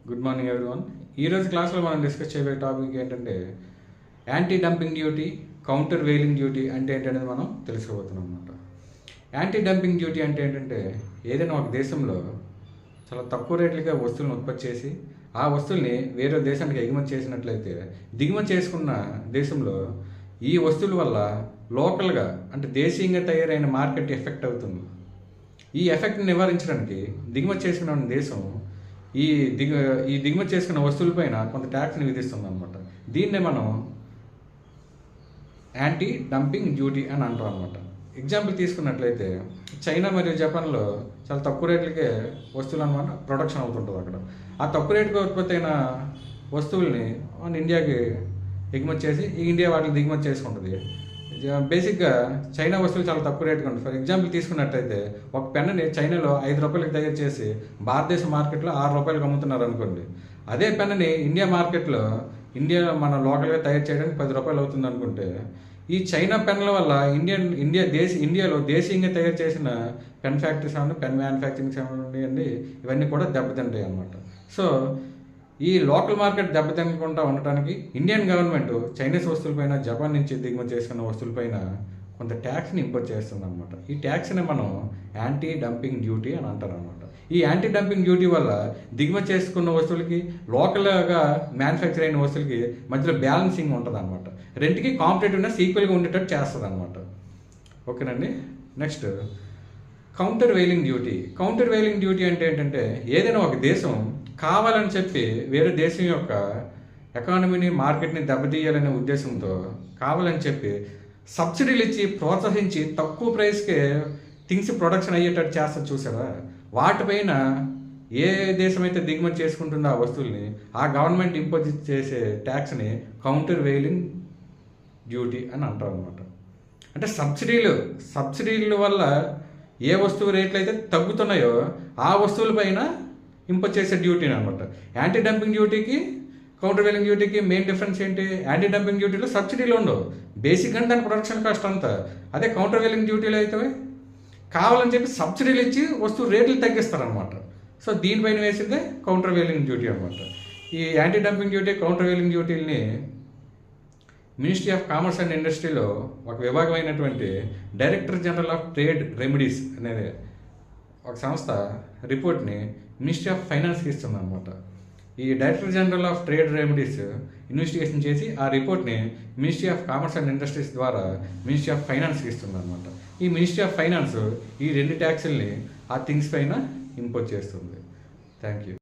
Good morning everyone. ఈరోజు క్లాస్లో మనం డిస్కస్ చేయబోయే టాపిక్ ఏంటంటే anti dumping duty, counter wailing duty అంటే ఏంటనేది మనం తెలుసుకోబోతున్నాం అనమాట. యాంటీ డంపింగ్ డ్యూటీ అంటే ఏంటంటే ఏదైనా ఒక దేశంలో చాలా తక్కువ రేట్లుగా వస్తువులను ఉత్పత్తి చేసి ఆ వస్తువుల్ని వేరే దేశానికి ఎగుమతి చేసినట్లయితే దిగుమతి చేసుకున్న దేశంలో ఈ వస్తువుల వల్ల లోకల్గా అంటే దేశీయంగా తయారైన మార్కెట్ ఎఫెక్ట్ అవుతుంది. ఈ ఎఫెక్ట్ని నివారించడానికి దిగుమతి చేసుకున్న దేశం ఈ దిగుమతి చేసుకున్న వస్తువులపైన కొంత ట్యాక్స్ని విధిస్తుంది అనమాట. దీన్నే మనం యాంటీ డంపింగ్ డ్యూటీ అని అంటాం అనమాట. ఎగ్జాంపుల్ తీసుకున్నట్లయితే చైనా మరియు జపాన్లో చాలా తక్కువ రేట్లకే వస్తువులు అనమాట ప్రొడక్షన్ అవుతుంటుంది. అక్కడ ఆ తక్కువ రేటుగా ఉత్పత్తి అయిన వస్తువుల్ని మన ఇండియాకి ఎగుమతి చేసి ఈ ఇండియా వాటిని దిగుమతి చేసుకుంటుంది. బేసిక్గా చైనా వస్తువులు చాలా తక్కువ రేటుగా ఉంటుంది. ఫర్ ఎగ్జాంపుల్ తీసుకున్నట్టయితే ఒక పెన్నుని చైనాలో 5 రూపాయలకి తయారు చేసి భారతదేశ మార్కెట్లో 6 రూపాయలకి అమ్ముతున్నారు అనుకోండి. అదే పెన్నుని ఇండియా మార్కెట్లో మన లోకల్గా తయారు చేయడానికి 10 రూపాయలు అవుతుంది అనుకుంటే, ఈ చైనా పెన్నుల వల్ల ఇండియాలో దేశీయంగా తయారు చేసిన పెన్ ఫ్యాక్టరీస్ ఏమన్నా పెన్ మ్యానుఫ్యాక్చరింగ్ ఏమన్నా ఇవన్నీ కూడా దెబ్బతింటాయి అన్నమాట. సో ఈ లోకల్ మార్కెట్ దెబ్బతినకుండా ఉండటానికి ఇండియన్ గవర్నమెంట్ చైనీస్ వస్తువులపైన, జపాన్ నుంచి దిగుమతి చేసుకున్న వస్తువులపైన కొంత ట్యాక్స్ని ఇంపోజ్ చేస్తుంది అనమాట. ఈ ట్యాక్స్ని మనం యాంటీ డంపింగ్ డ్యూటీ అని అంటారు అనమాట. ఈ యాంటీ డంపింగ్ డ్యూటీ వల్ల దిగుమతి చేసుకున్న వస్తువులకి, లోకల్గా మ్యానుఫ్యాక్చర్ అయిన వస్తువులకి మధ్యలో బ్యాలెన్సింగ్ ఉంటుంది అనమాట. రెండుకి కాంపిటేటివ్నెస్ ఈక్వల్గా ఉండేటట్టు చేస్తుంది అనమాట. ఓకేనండి. Next counter wailing duty. Counter wailing duty అంటే ఏంటంటే ఏదైనా ఒక దేశం కావాలని చెప్పి వేరే దేశం యొక్క ఎకానమీని, మార్కెట్ని దెబ్బతీయాలనే ఉద్దేశంతో కావాలని చెప్పి సబ్సిడీలు ఇచ్చి ప్రోత్సహించి తక్కువ ప్రైస్కే థింగ్స్ ప్రొడక్షన్ అయ్యేటట్టు చేస్తారు చూసారా. వాటిపైన ఏ దేశం అయితే దిగుమతి చేసుకుంటుందో ఆ వస్తువుల్ని ఆ గవర్నమెంట్ ఇంపోజ్ చేసే ట్యాక్స్ని కౌంటర్ వెయిలింగ్ డ్యూటీ అని అంటారు అనమాట. అంటే సబ్సిడీల వల్ల ఏ వస్తువు రేట్లు అయితే తగ్గుతున్నాయో ఆ వస్తువులపైన ఇంపోజ్ చేసే డ్యూటీని అనమాట. యాంటీ డంపింగ్ డ్యూటీకి, కౌంటర్ వెయిలింగ్ డ్యూటీకి మెయిన్ డిఫరెన్స్ ఏంటి? యాంటీ డంపింగ్ డ్యూటీలో సబ్సిడీలు ఉండవు, బేసిక్ అంటే దాని ప్రొడక్షన్ కాస్ట్ అంతా. అదే కౌంటర్ వెయిలింగ్ డ్యూటీలో అయితే కావాలని చెప్పి సబ్సిడీలు ఇచ్చి వస్తువు రేట్లు తగ్గిస్తారనమాట. సో దీనిపైన వేసిందే కౌంటర్ వెయిలింగ్ డ్యూటీ అనమాట. ఈ anti dumping duty, countervailing డ్యూటీని మినిస్ట్రీ ఆఫ్ కామర్స్ అండ్ ఇండస్ట్రీలో ఒక విభాగమైనటువంటి director general of trade remedies అనేది ఒక సంస్థ రిపోర్ట్ని మినిస్ట్రీ ఆఫ్ ఫైనాన్స్కి ఇస్తుంది అనమాట. ఈ director general of trade remedies investigation చేసి ఆ రిపోర్ట్ని ministry of commerce and industries ద్వారా మినిస్ట్రీ ఆఫ్ ఫైనాన్స్కి ఇస్తుంది అనమాట. ఈ మినిస్ట్రీ ఆఫ్ ఫైనాన్స్ ఈ 2 ట్యాక్సుల్ని ఆ థింగ్స్ పైన ఇంపోజ్ చేస్తుంది. Thank you.